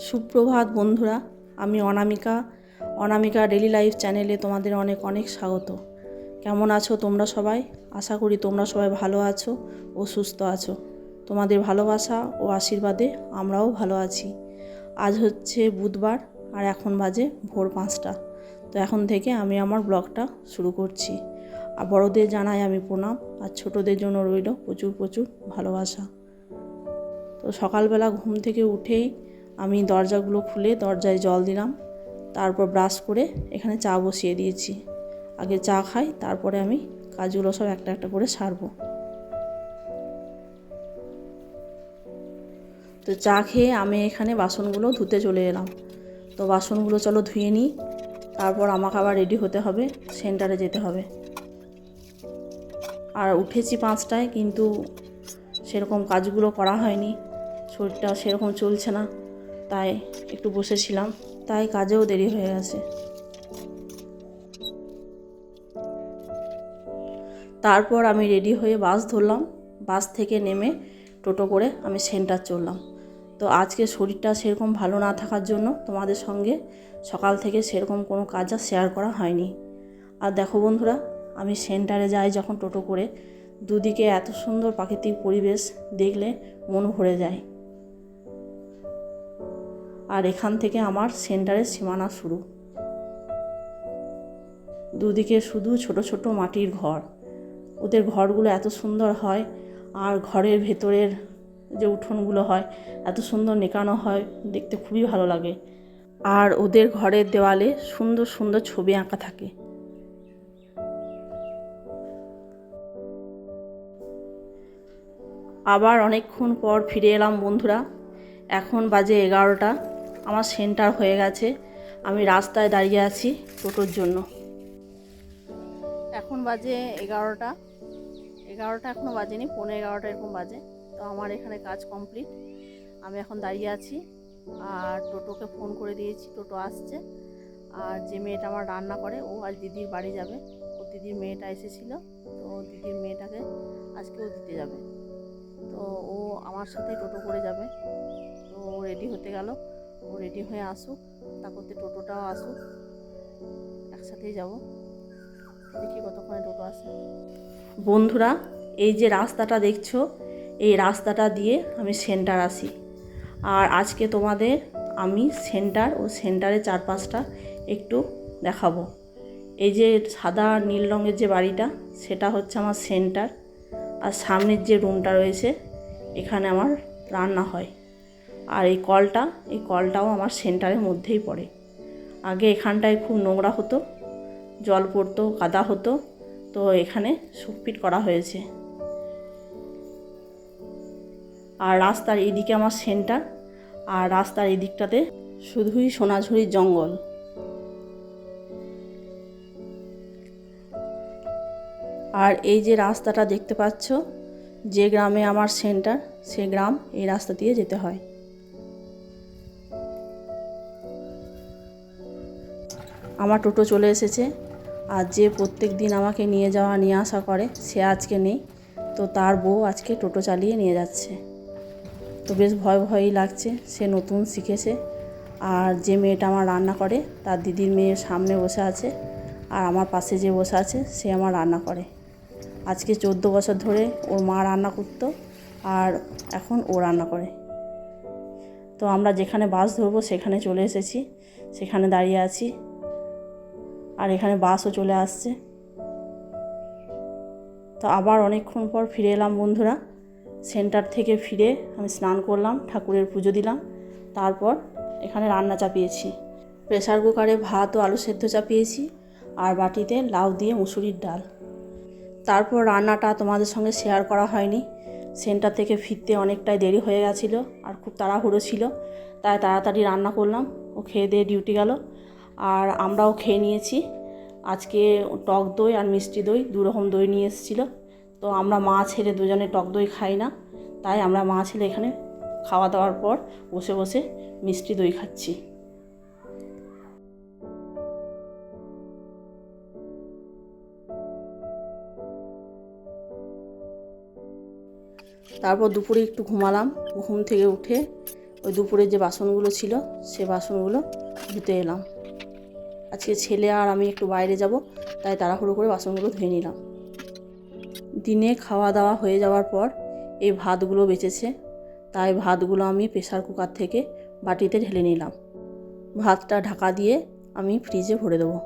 সুপ্রভাত বন্ধুরা, আমি অনামিকা ডেলি লাইফ চ্যানেলে তোমাদের অনেক অনেক স্বাগত। কেমন আছো তোমরা সবাই? আশা করি তোমরা সবাই ভালো আছো ও সুস্থ আছো। তোমাদের ভালোবাসা ও আশীর্বাদে আমরাও ভালো আছি। আজ হচ্ছে বুধবার আর এখন বাজে ভোর 5টা। তো এখন থেকে আমি আমার ব্লগটা শুরু করছি। আর বড়দের জানাই আমি প্রণাম, আর ছোটদের জন্য রইল প্রচুর প্রচুর ভালোবাসা। তো সকালবেলা ঘুম থেকে উঠেই আমি দরজাগুলো খুলে দরজায় জল দিলাম, তারপর ব্রাশ করে এখানে চা বসিয়ে দিয়েছি। আগে চা খাই, তারপরে আমি কাজগুলো সব একটা একটা করে সারবো। তো চা খেয়ে আমি এখানে বাসনগুলো ধুতে চলে এলাম। তো বাসনগুলো চলো ধুয়ে নিই, তারপর আমাকে আবার রেডি হতে হবে, সেন্টারে যেতে হবে। আর উঠেছি 5টায়, কিন্তু সেরকম কাজগুলো করা হয়নি, শরীরটা সেরকম চলছে না, তাই একটু বসেছিলাম, তাই কাজেও দেরি হয়ে গেছে। তারপর আমি রেডি হয়ে বাস ধরলাম। বাস থেকে নেমে টোটো করে আমি সেন্টার চললাম। তো আজকে শরীরটা সেরকম ভালো না থাকার জন্য তোমাদের সঙ্গে সকাল থেকে সেরকম কোনো কাজ আর শেয়ার করা হয়নি। আর দেখো বন্ধুরা, আমি সেন্টারে যাই যখন টোটো করে, দুদিকে এত সুন্দর প্রাকৃতিক পরিবেশ দেখলে মন ভরে যায়। আর এখান থেকে আমার সেন্টারের সীমানা শুরু। দুদিকে শুধু ছোট ছোট মাটির ঘর, ওদের ঘরগুলো এত সুন্দর হয়। আর ঘরের ভেতরের যে উঠোনগুলো হয় এত সুন্দর নেকানো হয়, দেখতে খুবই ভালো লাগে। আর ওদের ঘরের দেওয়ালে সুন্দর সুন্দর ছবি আঁকা থাকে। আবার অনেকক্ষণ পর ফিরে এলাম বন্ধুরা। এখন বাজে 11টা, আমার সেন্টার হয়ে গেছে। আমি রাস্তায় দাঁড়িয়ে আছি টোটোর জন্য। এখন বাজে 11টা এখনও বাজেনি, 11:15 এরকম বাজে। তো আমার এখানে কাজ কমপ্লিট, আমি এখন দাঁড়িয়ে আছি। আর টোটোকে ফোন করে দিয়েছি, টোটো আসছে। আর যে মেয়েটা আমার রান্না করে, ও আজ দিদির বাড়ি যাবে। ও দিদির মেয়েটা এসেছিল, তো দিদির মেয়েটাকে আজকেও দিতে যাবে। তো ও আমার সাথে টোটো করে যাবে। তো ও রেডি হতে গেল, ও রেডি হয়ে আসুক, তা করতে টোটোটাও আসুক, একসাথেই যাব। দেখি কতক্ষণে টোটো আসে। বন্ধুরা, এই যে রাস্তাটা দেখছো, এই রাস্তাটা দিয়ে আমি সেন্টার আসি। আর আজকে তোমাদের আমি সেন্টার ও সেন্টারের চারপাশটা একটু দেখাবো। এই যে সাদা নীল রঙের যে বাড়িটা, সেটা হচ্ছে আমার সেন্টার। আর সামনের যে রুমটা রয়েছে, এখানে আমার রান্না হয়। আর এই কলটাও আমার সেন্টারের মধ্যেই পড়ে। আগে এখানটায় খুব নোংরা হতো, জল পড়তো, কাদা হতো, তো এখানে সুপিট করা হয়েছে। আর রাস্তার এইদিকে আমার সেন্টার, আর রাস্তার এই দিকটাতে শুধুই সোনাঝুরির জঙ্গল। আর এই যে রাস্তাটা দেখতে পাচ্ছ, যে গ্রামে আমার সেন্টার, সে গ্রাম এই রাস্তা দিয়ে যেতে হয়। আমার টোটো চলে এসেছে। আর যে প্রত্যেক দিন আমাকে নিয়ে যাওয়া নিয়ে আসা করে, সে আজকে নেই, তো তার বউ আজকে টোটো চালিয়ে নিয়ে যাচ্ছে। তো বেশ ভয়ই লাগছে, সে নতুন শিখেছে। আর যে মেয়েটা আমার রান্না করে, তার দিদির মেয়ের সামনে বসে আছে, আর আমার পাশে যে বসে আছে সে আমার রান্না করে। আজকে 14 বছর ধরে ওর মা রান্না করতো, আর এখন ও রান্না করে। তো আমরা যেখানে বাস ধরবো সেখানে চলে এসেছি, সেখানে দাঁড়িয়ে আছি। আর এখানে বাসও চলে আসছে। তো আবার অনেকক্ষণ পর ফিরে এলাম বন্ধুরা। সেন্টার থেকে ফিরে আমি স্নান করলাম, ঠাকুরের পুজো দিলাম, তারপর এখানে রান্না চাপিয়েছি। প্রেসার কুকারে ভাত ও আলু সেদ্ধ চাপিয়েছি, আর বাটিতে লাউ দিয়ে মুসুরির ডাল। তারপর রান্নাটা তোমাদের সঙ্গে শেয়ার করা হয়নি, সেন্টার থেকে ফিরতে অনেকটাই দেরি হয়ে গেছিলো, আর খুব তাড়াহুড়ো ছিল, তাই তাড়াতাড়ি রান্না করলাম। ও খেয়ে দিয়ে ডিউটি গেল, আর আমরাও খেয়ে নিয়েছি। আজকে টক দই আর মিষ্টি দই, 2 রকম দই নিয়ে এসেছিলো। তো আমরা মা ছেলে দুজনে টক দই খাই না, তাই আমরা মা ছেলে এখানে খাওয়া দাওয়ার পর বসে বসে মিষ্টি দই খাচ্ছি। তারপর দুপুরে একটু ঘুমালাম। ঘুম থেকে উঠে ওই দুপুরের যে বাসনগুলো ছিল সে বাসনগুলো ধুতে এলাম। আজকে ছেলে আর আমি একটু বাইরে যাব, তাই তাড়াহুড়ো করে বাসনগুলো ধুয়ে নিলাম। দিনে খাওয়া দাওয়া হয়ে যাওয়ার পর এই ভাতগুলো বেঁচেছে, তাই ভাতগুলো আমি প্রেসার কুকার থেকে বাটিতে ঢেলে নিলাম। ভাতটা ঢাকা দিয়ে আমি ফ্রিজে ভরে দেবো।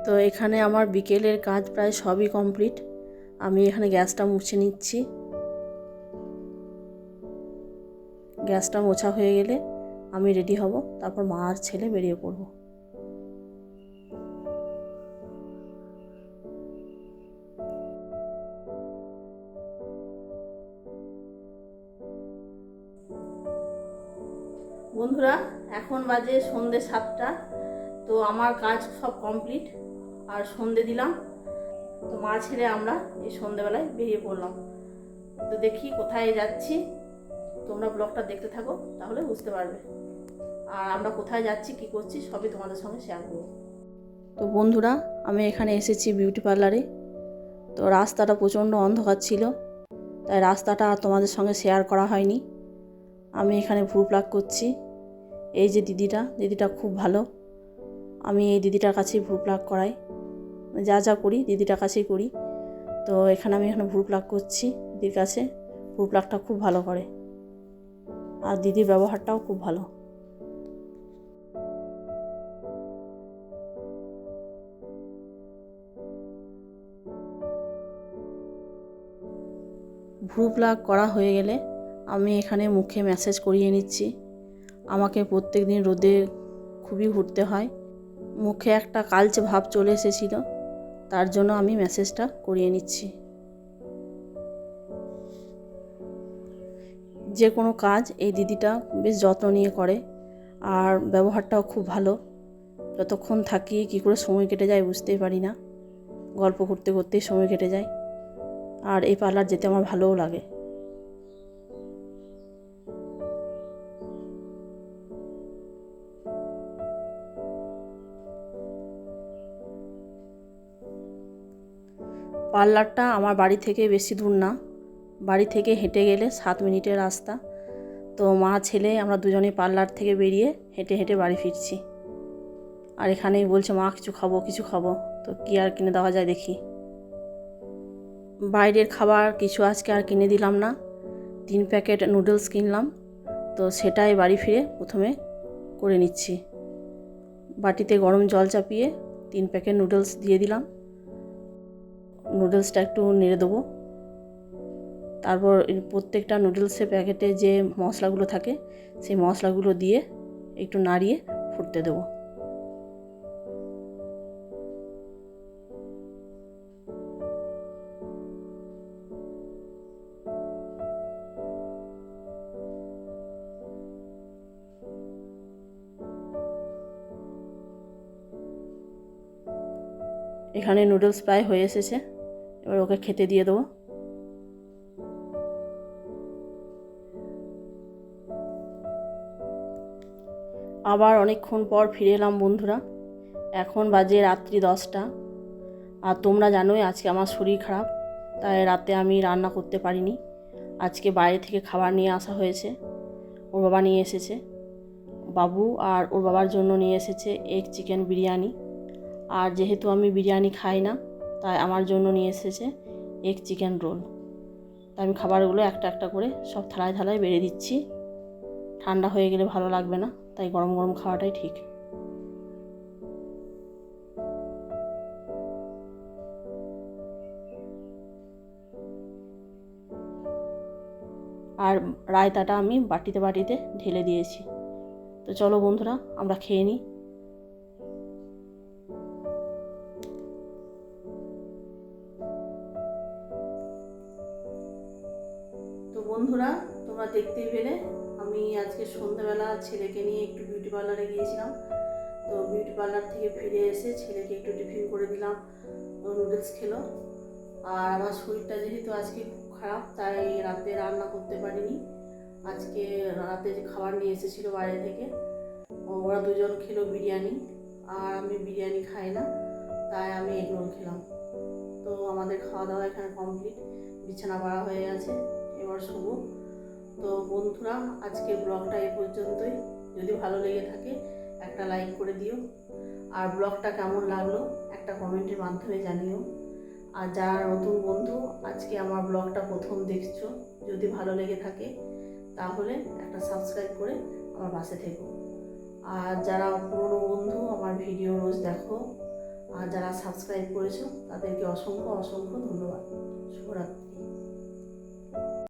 তো এখানে আমার বিকেলের কাজ প্রায় সবই কমপ্লিট। আমি এখানে গ্যাসটা মুছে নিচ্ছি। গ্যাসটা মোছা হয়ে গেলে আমি রেডি হব, তারপর মা আর ছেলে বেরিয়ে পড়ব। বন্ধুরা, এখন বাজে সন্ধ্যে 7টা। তো আমার কাজ সব কমপ্লিট, আর সন্ধে দিলাম। তো মা ছেলে আমরা এই সন্ধেবেলায় বেরিয়ে পড়লাম। তো দেখি কোথায় যাচ্ছি, তোমরা ব্লগটা দেখতে থাকো, তাহলে বুঝতে পারবে। আর আমরা কোথায় যাচ্ছি, কি করছি, সবই তোমাদের সঙ্গে শেয়ার করব। তো বন্ধুরা, আমি এখানে এসেছি বিউটি পার্লারে। তো রাস্তাটা প্রচণ্ড অন্ধকার ছিল, তাই রাস্তাটা তোমাদের সঙ্গে শেয়ার করা হয়নি। আমি এখানে ভ্রু প্লাক করছি। এই যে দিদিটা খুব ভালো। আমি এই দিদিটার কাছেই ভ্রু প্লাক করাই, যা যা করি দিদিটার কাছেই করি। তো এখানে আমি ভ্রু প্লাক করছি দিদির কাছে। ভ্রু প্লাকটা খুব ভালো করে, আর দিদির ব্যবহারটাও খুব ভালো। ভ্রু প্লাক করা হয়ে গেলে আমি এখানে মুখে ম্যাসাজ করিয়ে নিচ্ছি। আমাকে প্রত্যেক দিন রোদে খুবই ঘুরতে হয়, মুখে একটা কালচে ভাব চলে এসেছিল, তার জন্য আমি ম্যাসাজটা করিয়ে নিচ্ছি। যে কোনো কাজ এই দিদিটা বেশ যত্ন নিয়ে করে, আর ব্যবহারটাও খুব ভালো। যতক্ষণ থাকি কী করে সময় কেটে যায় বুঝতেই পারি না, গল্প করতে করতেই সময় কেটে যায়। আর এই পার্লার যেতে আমার ভালোও লাগে। পার্লারটা আমার বাড়ি থেকে বেশি দূর না, বাড়ি থেকে হেঁটে গেলে 7 মিনিটের রাস্তা। তো মা ছেলে আমরা দুজনেই পার্লার থেকে বেরিয়ে হেঁটে হেঁটে বাড়ি ফিরছি। আর এখানেই বলছে মা কিছু খাবো কিছু খাবো, তো কী আর কিনে দেওয়া যায় দেখি। বাইরের খাবার কিছু আজকে আর কিনে দিলাম না। 3 প্যাকেট নুডলস কিনলাম, তো সেটাই বাড়ি ফিরে প্রথমে করে নিচ্ছি। বাটিতে গরম জল চাপিয়ে 3 প্যাকেট নুডলস দিয়ে দিলাম। নুডলসটা একটু নেড়ে দেবো। তারপর প্রত্যেকটা নুডলসের প্যাকেটে যে মশলাগুলো থাকে সেই মশলাগুলো দিয়ে একটু নাড়িয়ে ফুটতে দেবো। এখানে নুডলস প্রায় হয়ে এসেছে, এবার ওকে খেতে দিয়ে দেবো। আবার অনেকক্ষণ পর ফিরে এলাম বন্ধুরা। এখন বাজে রাত্রি 10টা। আর তোমরা জানোই আজকে আমার শরীর খারাপ, তাই রাতে আমি রান্না করতে পারিনি। আজকে বাইরে থেকে খাবার নিয়ে আসা হয়েছে, ওর বাবা নিয়ে এসেছে। বাবু আর ওর বাবার জন্য নিয়ে এসেছে এগ চিকেন বিরিয়ানি। আর যেহেতু আমি বিরিয়ানি খাই না, তাই আমার জন্য নিয়ে এসেছে এগ চিকেন রোল। তাই আমি খাবারগুলো একটা একটা করে সব থালায় থালায় বেড়ে দিচ্ছি। ঠান্ডা হয়ে গেলে ভালো লাগবে না, তাই গরম গরম খাওয়াটাই ঠিক। আর রায়তাটা আমি বাটিতে বাটিতে ঢেলে দিয়েছি। তো চলো বন্ধুরা, আমরা খেয়ে নিই। তো বন্ধুরা, তোমরা দেখতেই পেলে আমি আজকে সন্ধ্যাবেলা ছেলেকে নিয়ে একটু বিউটি পার্লারে গিয়েছিলাম। তো বিউটি পার্লার থেকে ফিরে এসে ছেলেকে একটু টিফিন করে দিলাম, ও নুডলস খেলো। আর আমার শরীরটা যেহেতু আজকে খুব খারাপ, তাই রাতে রান্না করতে পারিনি। আজকে রাতে যে খাবার নিয়ে এসেছিলো বাইরে থেকে, ওরা দুজন খেলো বিরিয়ানি, আর আমি বিরিয়ানি খাই না, তাই আমি এগরোল খেলাম। তো আমাদের খাওয়া দাওয়া এখানে কমপ্লিট, বিছানা পাড়া হয়ে গেছে, এবার শুভ। তো বন্ধুরা, আজকের ব্লগটা এই পর্যন্তই। যদি ভালো লেগে থাকে একটা লাইক করে দিও, আর ব্লগটা কেমন লাগলো একটা কমেন্টের মাধ্যমে জানিও। আর যারা নতুন বন্ধু আজকে আমার ব্লগটা প্রথম দেখছো, যদি ভালো লেগে থাকে তাহলে একটা সাবস্ক্রাইব করে আমার পাশে থেকো। আর যারা পুরনো বন্ধু আমার ভিডিও রোজ দেখো, আর যারা সাবস্ক্রাইব করেছো তাদেরকে অসংখ্য অসংখ্য ধন্যবাদ। শুভরাত্রি।